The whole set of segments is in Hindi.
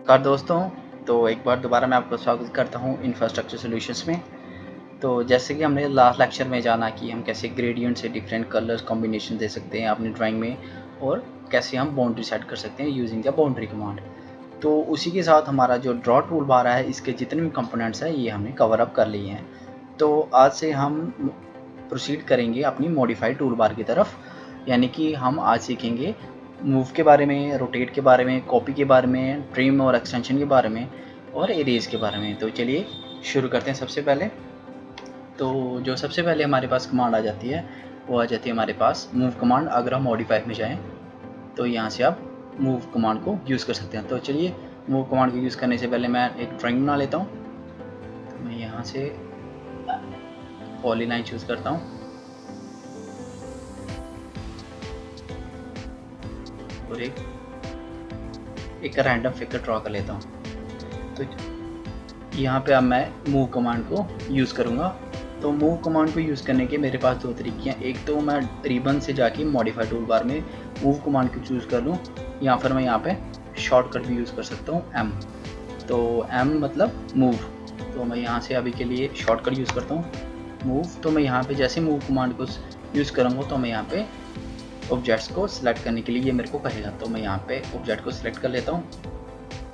नमस्कार दोस्तों। तो एक बार दोबारा मैं आपका स्वागत करता हूँ इंफ्रास्ट्रक्चर सॉल्यूशंस में। तो जैसे कि हमने लास्ट लेक्चर में जाना कि हम कैसे ग्रेडियंट से डिफरेंट कलर्स कॉम्बिनेशन दे सकते हैं अपनी ड्राइंग में, और कैसे हम बाउंड्री सेट कर सकते हैं यूजिंग द बाउंड्री कमांड। तो उसी के साथ हमारा जो ड्रॉ टूल बार है, इसके जितने भी कंपोनेंट्स हैं ये हमने कवर अप कर लिए हैं। तो आज से हम प्रोसीड करेंगे अपनी मॉडिफाइड टूल बार की तरफ, यानी कि हम आज सीखेंगे मूव के बारे में, रोटेट के बारे में, कॉपी के बारे में, ट्रिम और एक्सटेंशन के बारे में, और इरेज के बारे में। तो चलिए शुरू करते हैं। सबसे पहले तो जो सबसे पहले हमारे पास कमांड आ जाती है वो आ जाती है हमारे पास मूव कमांड। अगर हम मॉडिफाई में जाएं तो यहाँ से आप मूव कमांड को यूज़ कर सकते हैं। तो चलिए मूव कमांड को यूज़ करने से पहले मैं एक ड्राइंग बना लेता हूँ। तो मैं यहाँ से पॉलीलाइन चूज़ करता हूँ और एक रैंडम फिगर ड्रॉ कर लेता हूँ। तो यहाँ पे अब मैं मूव कमांड को यूज़ करूँगा। तो मूव कमांड को यूज़ करने के मेरे पास दो तरीके हैं। एक तो मैं रिबन से जाके मॉडिफाई टूल बार में मूव कमांड को चूज़ कर लूँ, या फिर मैं यहाँ पे शॉर्टकट भी यूज़ कर सकता हूँ एम। तो एम मतलब मूव। तो मैं यहाँ से अभी के लिए शॉर्टकट यूज़ करता हूँ मूव। तो मैं यहाँ पे जैसे मूव कमांड को यूज़ करूँगा तो मैं यहाँ पे ऑब्जेक्ट्स को सिलेक्ट करने के लिए ये मेरे को कहेगा। तो मैं यहाँ पे ऑब्जेक्ट को सिलेक्ट कर लेता हूँ।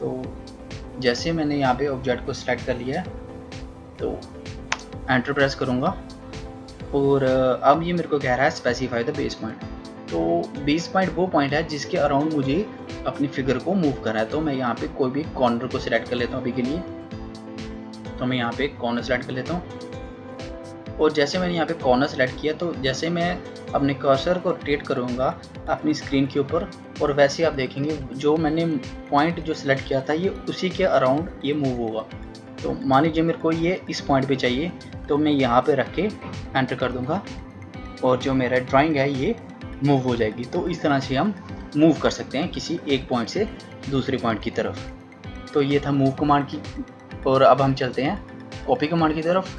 तो जैसे मैंने यहाँ पे ऑब्जेक्ट को सिलेक्ट कर लिया है तो एंटर प्रेस करूँगा, और अब ये मेरे को कह रहा है स्पेसिफाई द बेस पॉइंट। तो बेस पॉइंट वो पॉइंट है जिसके अराउंड मुझे अपनी फिगर को मूव करना है। तो मैं यहाँ पे कोई भी कॉर्नर को सिलेक्ट कर लेता हूँ अभी के लिए। तो मैं यहाँ पे कॉर्नर सेलेक्ट कर लेता हूँ, और जैसे मैंने यहाँ पे कॉर्नर सेलेक्ट किया तो जैसे मैं अपने कर्सर को रोटेट करूँगा अपनी स्क्रीन के ऊपर, और वैसे आप देखेंगे जो मैंने पॉइंट जो सिलेक्ट किया था ये उसी के अराउंड ये मूव होगा। तो मान लीजिए मेरे को ये इस पॉइंट पे चाहिए, तो मैं यहाँ पे रख के एंटर कर दूँगा और जो मेरा ड्राइंग है ये मूव हो जाएगी। तो इस तरह से हम मूव कर सकते हैं किसी एक पॉइंट से दूसरे पॉइंट की तरफ। तो ये था मूव कमांड की। और अब हम चलते हैं कॉपी कमांड की तरफ।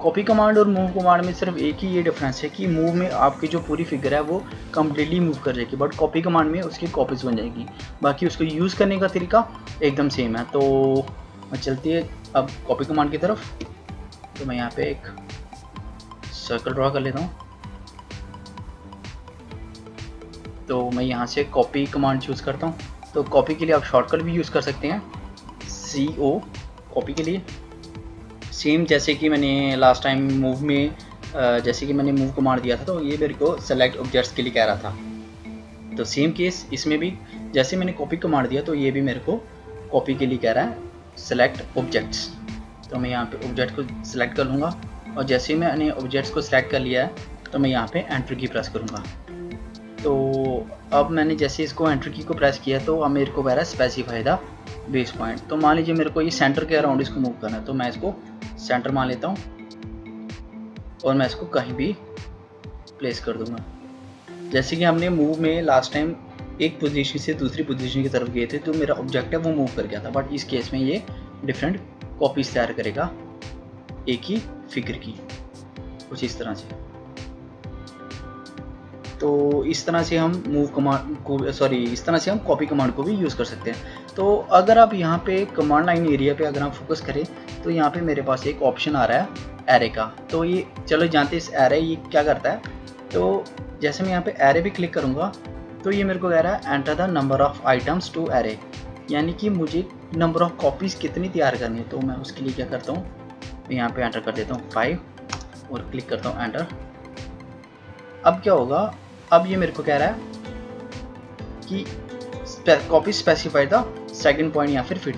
कॉपी कमांड और मूव कमांड में सिर्फ एक ही ये डिफरेंस है कि मूव में आपकी जो पूरी फिगर है वो कम्प्लीटली मूव कर जाएगी, बट कॉपी कमांड में उसकी कॉपीज बन जाएगी। बाकी उसको यूज़ करने का तरीका एकदम सेम है। तो चलती है अब कॉपी कमांड की तरफ। तो मैं यहाँ पे एक सर्कल ड्रॉ कर लेता हूँ। तो मैं यहाँ से कॉपी कमांड चूज़ करता हूँ। तो कॉपी के लिए आप शॉर्टकट भी यूज़ कर सकते हैं, CO कॉपी के लिए। सेम जैसे कि मैंने लास्ट टाइम मूव में जैसे कि मैंने मूव कमांड दिया था तो ये मेरे को सेलेक्ट ऑब्जेक्ट्स के लिए कह रहा था। तो सेम केस इसमें भी जैसे मैंने कॉपी कमांड दिया तो ये भी मेरे को कॉपी के लिए कह रहा है सेलेक्ट ऑब्जेक्ट्स। तो मैं यहाँ पे ऑब्जेक्ट को सिलेक्ट कर लूँगा, और जैसे ही मैंने ऑब्जेक्ट्स को सिलेक्ट कर लिया है तो मैं यहाँ पे एंटर की प्रेस करूँगा। तो अब मैंने जैसे इसको एंटर की को प्रेस किया तो अब मेरे को कह रहा है स्पेसिफाई द बेस पॉइंट। तो मान लीजिए मेरे को ये सेंटर के अराउंड इसको मूव करना है, तो मैं इसको सेंटर मान लेता हूँ और मैं इसको कहीं भी प्लेस कर दूंगा। जैसे कि हमने मूव में लास्ट टाइम एक पोजीशन से दूसरी पोजीशन की तरफ गए थे तो मेरा ऑब्जेक्टिव वो मूव कर गया था, बट इस केस में ये डिफरेंट कॉपीज तैयार करेगा एक ही फिगर की, कुछ इस तरह से। तो इस तरह से हम मूव कमांड को इस तरह से हम कॉपी कमांड को भी यूज़ कर सकते हैं। तो अगर आप यहाँ पे कमांड लाइन एरिया पे अगर हम फोकस करें तो यहाँ पे मेरे पास एक ऑप्शन आ रहा है एरे का। तो ये चलो जानते हैं इस एरे ये क्या करता है। तो जैसे मैं यहाँ पे एरे पे क्लिक करूँगा तो ये मेरे को कह रहा है enter the number of items to array, यानी कि मुझे नंबर ऑफ कॉपीज़ कितनी तैयार करनी है। तो मैं उसके लिए क्या करता हूँ, मैं यहाँ पे एंटर कर देता हूँ 5 और क्लिक करता हूँ एंटर। अब क्या होगा, अब ये मेरे को कह रहा है कि copy specify the second point या फिर फिट।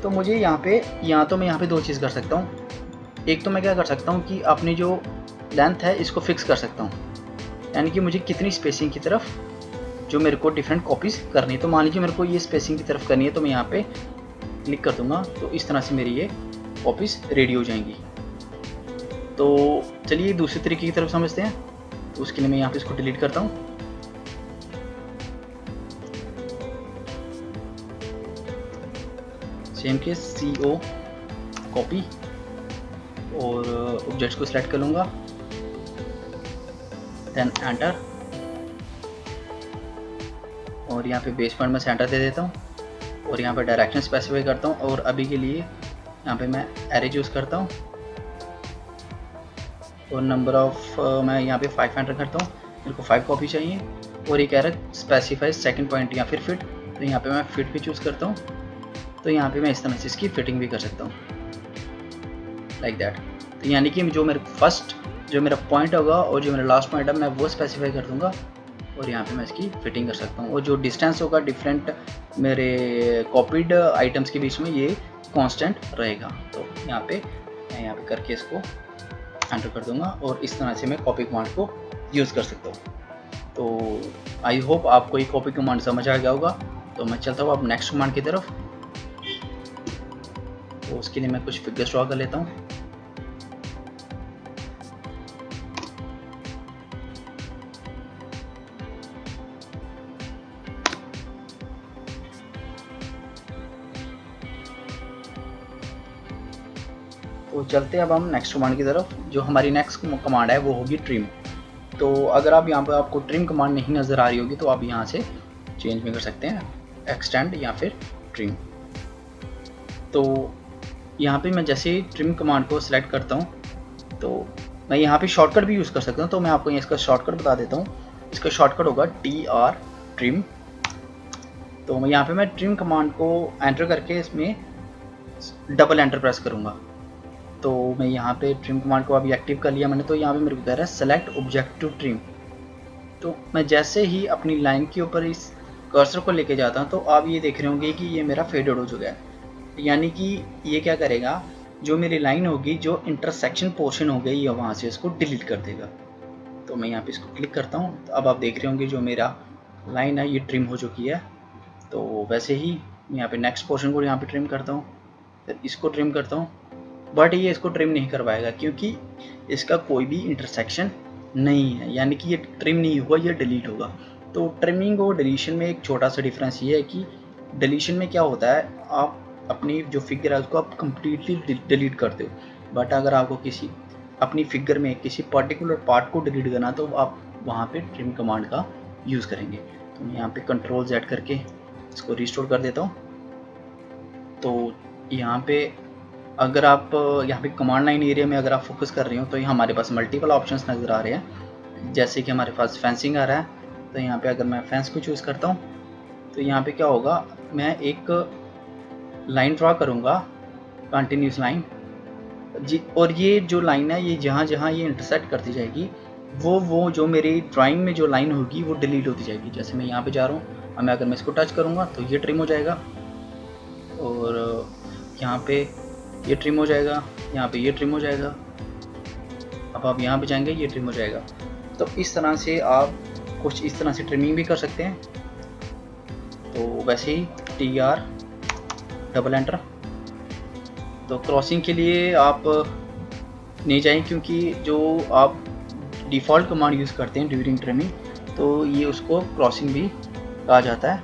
तो मुझे यहाँ पे तो मैं यहाँ पे दो चीज़ कर सकता हूँ। एक तो मैं क्या कर सकता हूँ कि अपनी जो लेंथ है इसको फिक्स कर सकता हूँ, यानी कि मुझे कितनी स्पेसिंग की तरफ जो मेरे को डिफरेंट कॉपीज़ करनी है। तो मान लीजिए मेरे को ये स्पेसिंग की तरफ करनी है तो मैं यहाँ पे क्लिक कर दूँगा, तो इस तरह से मेरी ये कॉपीज़ रेडी हो जाएंगी। तो चलिए दूसरे तरीके की तरफ समझते हैं। तो उसके लिए मैं यहाँ पे इसको डिलीट करता हूँ। सेम केस CO कॉपी, और ऑब्जेक्ट्स को सिलेक्ट कर लूँगा, देन एंटर, और यहाँ पे बेस पॉइंट में सेंटर दे देता हूँ। और यहाँ पे डायरेक्शन स्पेसिफाई करता हूँ, और अभी के लिए यहाँ पे मैं एरे चूज़ करता हूँ और नंबर ऑफ मैं यहाँ पे 5 एंटर करता हूँ। मेरे को 5 कॉपी चाहिए और ये कह रहा है स्पेसिफाई सेकंड पॉइंट या फिर फिट, तो यहाँ पे मैं फिट भी चूज़ करता हूँ। तो यहाँ पे मैं इस तरह से इसकी फिटिंग भी कर सकता हूँ लाइक दैट। तो यानी कि जो मेरे फर्स्ट जो मेरा पॉइंट होगा और जो मेरा लास्ट पॉइंट है मैं वो स्पेसिफाई कर दूँगा और यहाँ पे मैं इसकी फिटिंग कर सकता हूँ। और जो डिस्टेंस होगा डिफरेंट मेरे कॉपीड आइटम्स के बीच में ये कांस्टेंट रहेगा। तो यहाँ पे मैं यहाँ पे करके इसको एंटर कर दूँगा और इस तरह से मैं कॉपी कमांड को यूज़ कर सकता हूँ। तो आई होप आपको ये कॉपी कमांड समझ आ गया होगा। तो मैं चलता हूँ अब नेक्स्ट कमांड की तरफ। तो उसके लिए मैं कुछ फिगर्स ड्रॉ कर लेता हूँ। तो चलते हैं अब हम नेक्स्ट कमांड की तरफ। जो हमारी नेक्स्ट कमांड है वो होगी ट्रिम। तो अगर आप यहाँ पर आपको ट्रिम कमांड नहीं नज़र आ रही होगी तो आप यहाँ से चेंज भी कर सकते हैं, एक्सटेंड या फिर ट्रिम। तो यहाँ पे मैं जैसे ही ट्रिम कमांड को सिलेक्ट करता हूँ तो मैं यहाँ पे शॉर्टकट भी यूज़ कर सकता हूँ। तो मैं आपको इसका शॉर्टकट बता देता हूँ। इसका शॉर्टकट होगा TR ट्रिम। तो मैं यहाँ पे मैं ट्रिम कमांड को एंटर करके इसमें डबल एंटर प्रेस करूँगा। तो मैं यहाँ पे ट्रिम कमांड को अभी एक्टिव कर लिया मैंने। तो यहाँ पे मेरे को कह रहा है सेलेक्ट ऑब्जेक्ट टू ट्रिम। तो मैं जैसे ही अपनी लाइन के ऊपर इस कर्सर को लेके जाता हूँ तो आप ये देख रहे होंगे कि ये मेरा फेडेड हो चुका है। यानी कि ये क्या करेगा, जो मेरी लाइन होगी, जो इंटरसेक्शन पोर्शन हो गई, ये वहाँ से इसको डिलीट कर देगा। तो मैं यहाँ पे इसको क्लिक करता हूँ तो अब आप देख रहे होंगे जो मेरा लाइन है ये ट्रिम हो चुकी है। तो वैसे ही मैं यहाँ पे नेक्स्ट पोर्शन को यहाँ पे ट्रिम करता हूँ, फिर इसको ट्रिम करता हूँ, बट ये इसको ट्रिम नहीं कर पाएगा क्योंकि इसका कोई भी इंटरसेक्शन नहीं है। यानी कि ये ट्रिम नहीं हुआ, ये डिलीट होगा। तो ट्रिमिंग और डिलीशन में एक छोटा सा डिफरेंस ये है कि डिलीशन में क्या होता है, आप अपनी जो फिगर है उसको आप कम्प्लीटली डिलीट करते हो, बट अगर आपको किसी अपनी फिगर में किसी पर्टिकुलर पार्ट को डिलीट करना तो आप वहाँ पे ट्रिम कमांड का यूज़ करेंगे। तो मैं यहाँ पे कंट्रोल Z करके इसको रिस्टोर कर देता हूँ। तो यहाँ पे अगर आप यहाँ पे कमांड लाइन एरिया में अगर आप फोकस कर रहे हो तो यहाँ हमारे पास मल्टीपल ऑप्शंस नज़र आ रहे हैं। जैसे कि हमारे पास फेंसिंग आ रहा है, तो यहाँ पे अगर मैं फेंस को चूज़ करता हूँ तो यहाँ पे क्या होगा, मैं एक लाइन ड्रॉ करूँगा, कंटिन्यूस लाइन जी। और ये जो लाइन है ये जहाँ जहाँ ये इंटरसेक्ट करती जाएगी वो जो मेरी ड्राइंग में जो लाइन होगी वो डिलीट होती जाएगी। जैसे मैं यहाँ पे जा रहा हूँ, अब मैं अगर मैं इसको टच करूँगा तो ये ट्रिम हो जाएगा और यहाँ पे ये ट्रिम हो जाएगा, यहाँ पे ये ट्रिम हो जाएगा। अब आप यहाँ पे जाएंगे ये ट्रिम हो जाएगा। तो इस तरह से आप कुछ इस तरह से ट्रिमिंग भी कर सकते हैं। तो वैसे ही TR डबल एंटर। तो क्रॉसिंग के लिए आप नहीं जाएं क्योंकि जो आप डिफ़ॉल्ट कमांड यूज़ करते हैं ड्यूरिंग ट्रिमिंग तो ये उसको क्रॉसिंग भी कहा जाता है।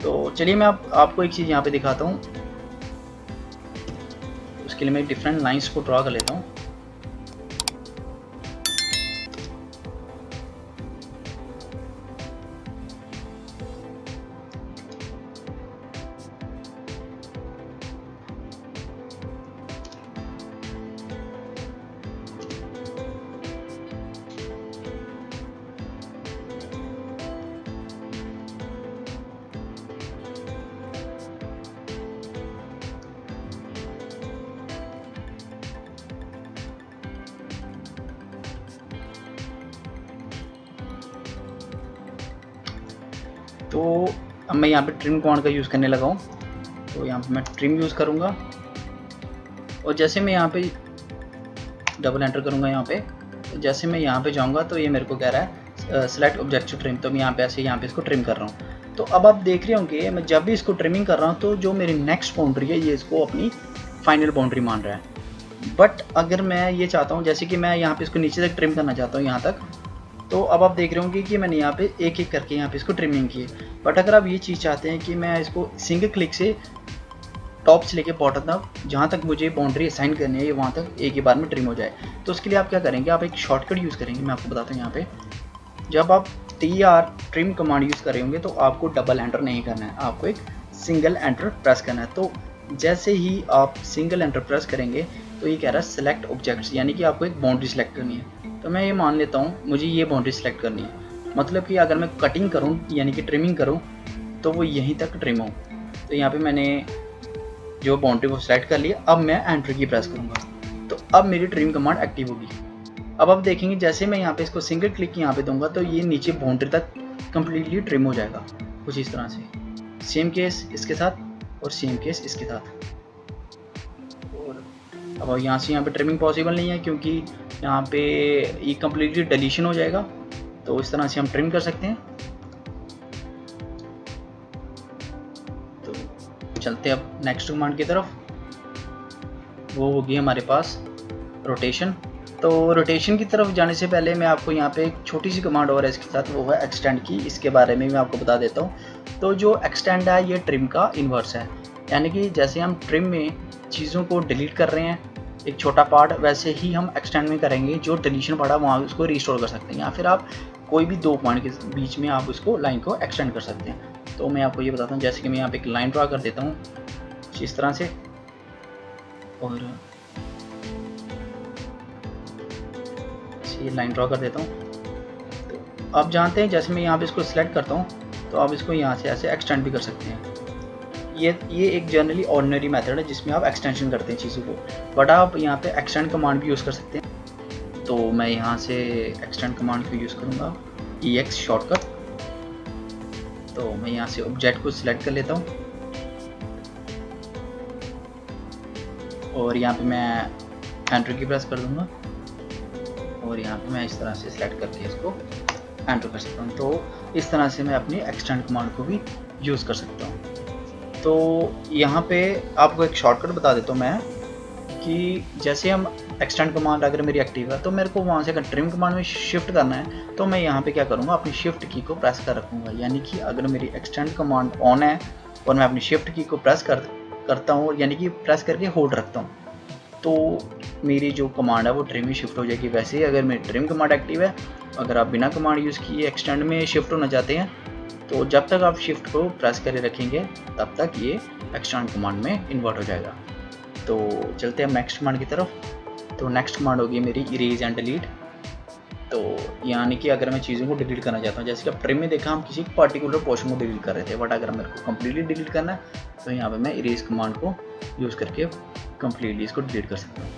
तो चलिए मैं आपको एक चीज़ यहाँ पे दिखाता हूँ। उसके लिए मैं डिफरेंट लाइंस को ड्रॉ कर लेता हूँ। तो अब मैं यहाँ पे ट्रिम कमांड का यूज़ करने लगा हूँ। तो यहाँ पे मैं ट्रिम यूज़ करूँगा और जैसे मैं यहाँ पे डबल एंटर करूँगा यहाँ पे, तो जैसे मैं यहाँ पे जाऊँगा तो ये मेरे को कह रहा है सेलेक्ट ऑब्जेक्ट टू ट्रिम। तो मैं यहाँ पे ऐसे यहाँ पे इसको ट्रिम कर रहा हूँ। तो अब आप देख रहे होंगे मैं जब भी इसको ट्रिमिंग कर रहा हूँ तो जो मेरी नेक्स्ट बाउंड्री है ये इसको अपनी फाइनल बाउंड्री मान रहा है। बट अगर मैं ये चाहता हूँ, जैसे कि मैं यहाँ पे इसको नीचे तक ट्रिम करना चाहता हूँ यहाँ तक, तो अब आप देख रहे होंगे कि मैंने यहाँ पे एक एक करके यहाँ पे इसको ट्रिमिंग की है। बट अगर आप ये चीज़ चाहते हैं कि मैं इसको सिंगल क्लिक से टॉप से लेके बॉटम तक जहाँ तक मुझे बाउंड्री असाइन करनी है वहाँ तक एक ही बार में ट्रिम हो जाए, तो उसके लिए आप क्या करेंगे, आप एक शॉर्टकट यूज़ करेंगे। मैं आपको बताता हूँ यहाँ पे जब आप TR ट्रिम कमांड यूज़ कर रहे होंगे तो आपको डबल एंटर नहीं करना है, आपको एक सिंगल एंटर प्रेस करना है। तो जैसे ही आप सिंगल एंटर प्रेस करेंगे तो ये कह रहा है सेलेक्ट ऑब्जेक्ट्स, यानी कि आपको एक बाउंड्री सेलेक्ट करनी है। तो मैं ये मान लेता हूँ मुझे ये बाउंड्री सेलेक्ट करनी है, मतलब कि अगर मैं कटिंग करूँ यानी कि ट्रिमिंग करूँ तो वो यहीं तक ट्रिम हो। तो यहाँ पे मैंने जो बाउंड्री को सेलेक्ट कर लिया, अब मैं एंटर की प्रेस करूँगा तो अब मेरी ट्रिम कमांड एक्टिव होगी। अब आप देखेंगे जैसे मैं यहाँ पे इसको सिंगल क्लिक यहाँ पे दूंगा तो ये नीचे बाउंड्री तक कम्प्लीटली ट्रिम हो जाएगा कुछ इस तरह से। सेम केस इसके साथ और सेम केस इसके साथ। और अब यहाँ से यहाँ पे ट्रिमिंग पॉसिबल नहीं है क्योंकि यहाँ पे ये कम्प्लीटली डिलीशन हो जाएगा। तो इस तरह से हम ट्रिम कर सकते हैं। तो चलते हैं अब नेक्स्ट कमांड की तरफ, वो होगी हमारे पास रोटेशन। तो रोटेशन की तरफ जाने से पहले मैं आपको यहाँ पे एक छोटी सी कमांड और है इसके साथ, वो है एक्सटेंड की। इसके बारे में मैं आपको बता देता हूँ। तो जो एक्सटेंड है ये ट्रिम का इन्वर्स है, यानी कि जैसे हम ट्रिम में चीज़ों को डिलीट कर रहे हैं एक छोटा पार्ट, वैसे ही हम एक्सटेंड में करेंगे जो डिलीशन पड़ा वहाँ उसको रिस्टोर कर सकते हैं, या फिर आप कोई भी दो पॉइंट के बीच में आप उसको लाइन को एक्सटेंड कर सकते हैं। तो मैं आपको ये बताता हूँ, जैसे कि मैं यहाँ पे एक लाइन ड्रा कर देता हूँ इस तरह से, और ये लाइन ड्रा कर देता हूँ। तो आप जानते हैं जैसे मैं यहाँ पे इसको सिलेक्ट करता हूँ तो आप इसको यहाँ से ऐसे एक्सटेंड भी कर सकते हैं। ये एक जनरली ऑर्डिनरी मेथड है जिसमें आप एक्सटेंशन करते हैं चीज़ों को, बट आप यहाँ पे एक्सटेंड कमांड भी यूज़ कर सकते हैं। तो मैं यहाँ से एक्सटेंड कमांड को यूज़ करूँगा, EX शॉर्टकट। तो मैं यहाँ से ऑब्जेक्ट को सिलेक्ट कर लेता हूँ और यहाँ पे मैं एंटर की प्रेस कर दूँगा और यहाँ पे मैं इस तरह से सिलेक्ट करके इसको एंटर कर सकता हूँ। तो इस तरह से मैं अपनी एक्सटेंड कमांड को भी यूज़ कर सकता हूँ। तो यहाँ पे आपको एक शॉर्टकट बता देता हूँ मैं कि जैसे हम एक्सटेंड कमांड अगर मेरी एक्टिव है तो मेरे को वहाँ से अगर ट्रिम कमांड में शिफ्ट करना है तो मैं यहाँ पे क्या करूँगा, अपनी शिफ्ट की को प्रेस कर रखूँगा। यानी कि अगर मेरी एक्सटेंड कमांड ऑन है और मैं अपनी शिफ्ट की को प्रेस करता हूँ, यानी कि प्रेस करके होल्ड रखता हूँ, तो मेरी जो कमांड है वो ट्रिम में शिफ्ट हो जाएगी। वैसे ही अगर मेरी ट्रिम कमांड एक्टिव है, अगर आप बिना कमांड यूज़ किए एक्सटेंड में शिफ्ट होना चाहते हैं तो जब तक आप शिफ्ट को प्रेस करे रखेंगे तब तक ये एक्सटेंड कमांड में इन्वर्ट हो जाएगा। तो चलते हैं नेक्स्ट कमांड की तरफ। तो नेक्स्ट कमांड होगी मेरी इरेज एंड डिलीट। तो यानी कि अगर मैं चीज़ों को डिलीट करना चाहता हूँ, जैसे कि आप ट्रिम में देखा हम किसी पर्टिकुलर पोर्शन को डिलीट कर रहे थे, बट अगर मेरे को कम्प्लीटली डिलीट करना है तो यहाँ पे मैं इरेज कमांड को यूज़ करके कम्प्लीटली इसको डिलीट कर सकता हूँ,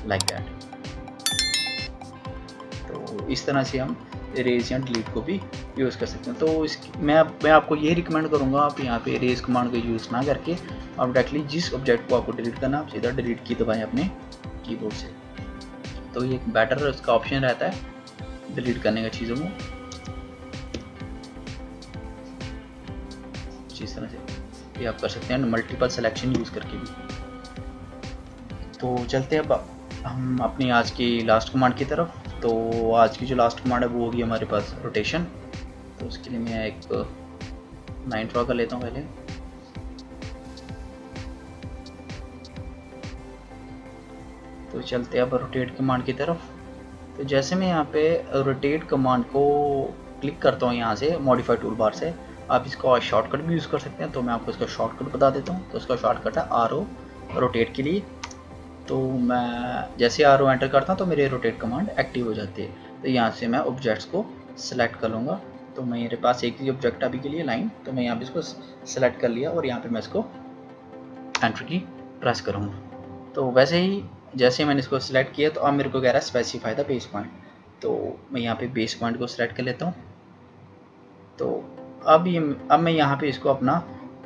लाइक दैट। तो इस तरह से हम इरेज या डिलीट को भी यूज़ कर सकते हैं। तो मैं आपको ये रिकमेंड करूँगा आप यहाँ पे इरेज कमांड को यूज़ ना करके आप डायरेक्टली जिस ऑब्जेक्ट को आपको डिलीट करना आप सीधा डिलीट की दबाएं अपने कीबोर्ड से। तो ये एक बेटर उसका ऑप्शन रहता है डिलीट करने का चीज़ों को इस तरह से ये आप कर सकते हैं मल्टीपल सिलेक्शन यूज़ करके भी। तो चलते हैं अब हम अपनी आज की लास्ट कमांड की तरफ। तो आज की जो लास्ट कमांड है वो होगी हमारे पास रोटेशन। तो उसके लिए मैं एक लाइन ड्रॉ कर लेता हूँ पहले। तो चलते हैं अब रोटेट कमांड की तरफ। तो जैसे मैं यहाँ पे रोटेट कमांड को क्लिक करता हूँ यहाँ से मॉडिफाई टूल बार से, आप इसका शॉर्टकट भी यूज़ कर सकते हैं। तो मैं आपको इसका शॉर्टकट बता देता हूँ। तो इसका शॉर्टकट है RO रोटेट के लिए। तो मैं जैसे RO एंटर करता हूँ तो मेरे रोटेट कमांड एक्टिव हो जाती है। तो यहाँ से मैं ऑब्जेक्ट्स को सिलेक्ट कर लूँगा। तो मेरे पास एक ही ऑब्जेक्ट अभी के लिए लाइन, तो मैं यहाँ पे इसको सिलेक्ट कर लिया और यहाँ पे मैं इसको एंटर की प्रेस करूँगा। तो वैसे ही जैसे मैंने इसको सिलेक्ट किया तो अब मेरे को कह रहा है स्पेसिफाई द बेस पॉइंट। तो मैं यहाँ पे बेस पॉइंट को सिलेक्ट कर लेता हूँ। तो अब मैं यहाँ पे इसको अपना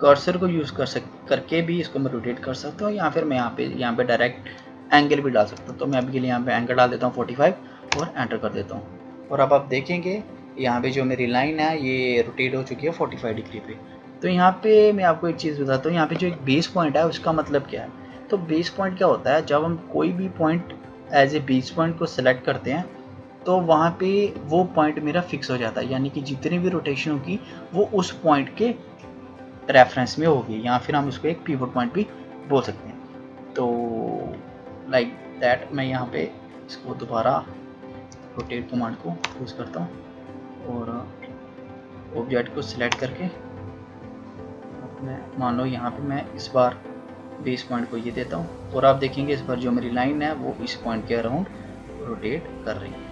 कर्सर को यूज़ करके भी इसको मैं रोटेट कर सकता हूँ, या फिर मैं यहाँ पे डायरेक्ट एंगल भी डाल सकता हूँ। तो मैं अभी के लिए यहाँ पे एंगल डाल देता हूँ 45 और एंटर कर देता हूँ। और अब आप देखेंगे यहाँ पे जो मेरी लाइन है ये रोटेट हो चुकी है 45 डिग्री पे। तो यहाँ पे मैं आपको एक चीज़ बताता हूँ, यहाँ पे जो एक बेस पॉइंट है उसका मतलब क्या है। तो बेस पॉइंट क्या होता है, जब हम कोई भी point as a base point को सिलेक्ट करते हैं तो वहाँ पे वो पॉइंट मेरा फिक्स हो जाता है, यानी कि जितनी भी रोटेशन होगी वो उस पॉइंट के रेफरेंस में होगी, या फिर हम उसको एक पिवट पॉइंट भी बोल सकते हैं। तो लाइक दैट मैं यहाँ पे इसको दोबारा रोटेट कमांड को यूज़ करता हूँ और ऑब्जेक्ट को सिलेक्ट करके मैं मान लो यहाँ पे मैं इस बार बेस पॉइंट को ये देता हूँ और आप देखेंगे इस बार जो मेरी लाइन है वो इस पॉइंट के अराउंड रोटेट कर रही है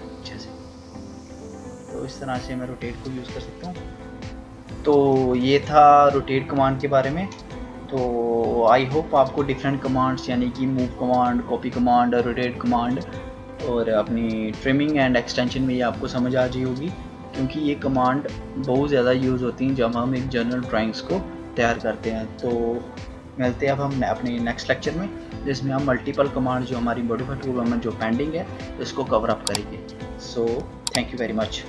अच्छे से। तो इस तरह से मैं रोटेट को यूज़ कर सकता हूँ। तो ये था रोटेट कमांड के बारे में। तो आई होप आपको डिफरेंट कमांड्स यानी कि move command, copy command, rotate command और अपनी ट्रिमिंग एंड एक्सटेंशन में ये आपको समझ आ जाए होगी, क्योंकि ये कमांड बहुत ज़्यादा यूज़ होती हैं जब हम एक जनरल ड्राइंग्स को तैयार करते हैं। तो मिलते हैं अब हम अपने नेक्स्ट लेक्चर में, जिसमें हम मल्टीपल कमांड जो हमारी मॉडिफाई टूल में जो पेंडिंग है इसको कवर अप करेंगे। So thank you very much.